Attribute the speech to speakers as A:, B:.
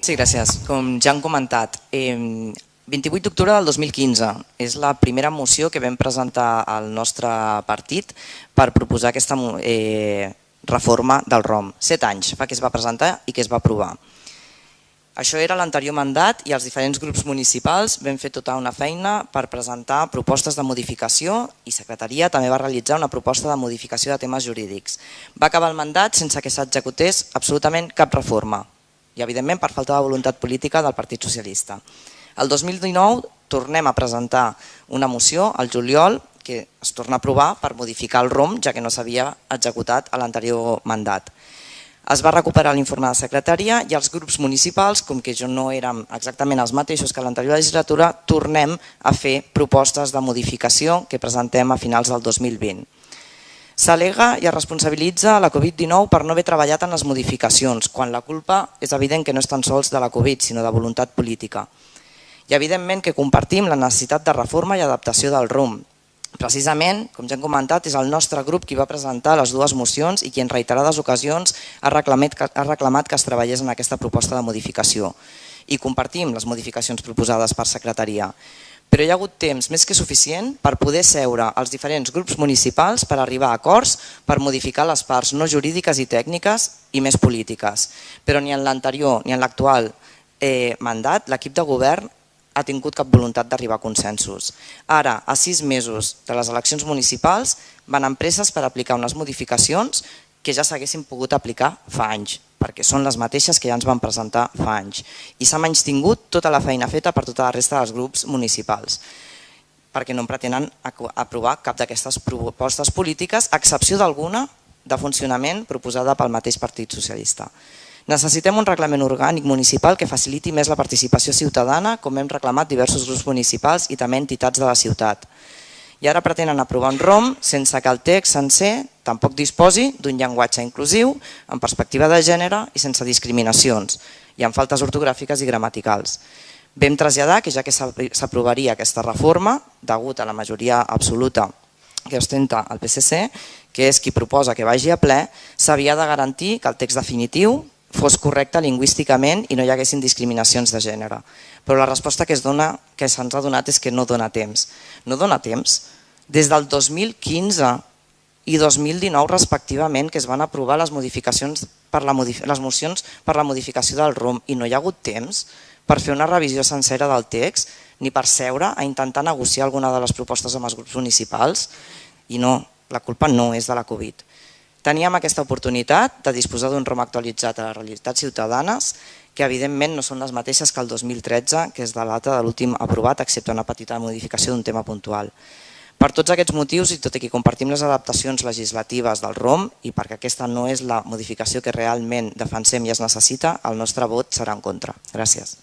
A: Sí, gràcies. Com ja han comentat, 28 d'octubre del 2015 és la primera moció que vam presentar al nostre partit per proposar aquesta reforma del ROM. 7 anys fa que es va presentar i que es va aprovar. Això era l'anterior mandat i els diferents grups municipals vam fer tota una feina per presentar propostes de modificació i Secretaria també va realitzar una proposta de modificació de temes jurídics. Va acabar el mandat sense que s'executés absolutament cap reforma i evidentment per falta de voluntat política del Partit Socialista. El 2019 tornem a presentar una moció al juliol que es torna a aprovar per modificar el ROM ja que no s'havia executat a l'anterior mandat. Es va recuperar l'informe de secretaria i els grups municipals, com que no érem exactament els mateixos que l'anterior legislatura, tornem a fer propostes de modificació que presentem a finals del 2020. S'al·lega i es responsabilitza la Covid-19 per no haver treballat en les modificacions, quan la culpa és evident que no és tan sols de la Covid, sinó de voluntat política. I evidentment que compartim la necessitat de reforma i adaptació del ROM. Precisament, com ja hem comentat, és el nostre grup qui va presentar les dues mocions i qui en reiterades ocasions ha reclamat que es treballés en aquesta proposta de modificació. I compartim les modificacions proposades per secretaria. Però hi ha hagut temps més que suficient per poder seure els diferents grups municipals per arribar a acords per modificar les parts no jurídiques i tècniques i més polítiques. Però ni en l'anterior ni en l'actual mandat l'equip de govern ha tingut cap voluntat d'arribar a consensos. Ara, a 6 mesos de les eleccions municipals, van empreses per aplicar unes modificacions que ja s'haguessin pogut aplicar fa anys, perquè són les mateixes que ja ens van presentar fa anys. I s'ha menystingut tota la feina feta per tota la resta dels grups municipals, perquè no pretenen aprovar cap d'aquestes propostes polítiques, a excepció d'alguna de funcionament proposada pel mateix Partit Socialista. Necessitem un reglament orgànic municipal que faciliti més la participació ciutadana, com hem reclamat diversos grups municipals i també entitats de la ciutat. I ara pretenen aprovar un ROM sense que el text sencer tampoc disposi d'un llenguatge inclusiu, amb perspectiva de gènere i sense discriminacions, i amb faltes ortogràfiques i gramaticals. Vam traslladar que ja que s'aprovaria aquesta reforma, degut a la majoria absoluta que ostenta el PSC, que és qui proposa que vagi a ple, s'havia de garantir que el text definitiu fos correcte lingüísticament i no hi haguessin discriminacions de gènere. Però la resposta que se'ns ha donat és que no dona temps. No dona temps. Des del 2015 i 2019 respectivament que es van aprovar les mocions per la modificació del ROM i no hi ha hagut temps per fer una revisió sencera del text ni per seure a intentar negociar alguna de les propostes amb els grups municipals. I no, la culpa no és de la Covid. Teníem aquesta oportunitat de disposar d'un ROM actualitzat a les realitats ciutadanes que evidentment no són les mateixes que el 2013, que és de l'alta de l'últim aprovat, excepte una petita modificació d'un tema puntual. Per tots aquests motius, i tot i que compartim les adaptacions legislatives del ROM i perquè aquesta no és la modificació que realment defensem i es necessita, el nostre vot serà en contra. Gràcies.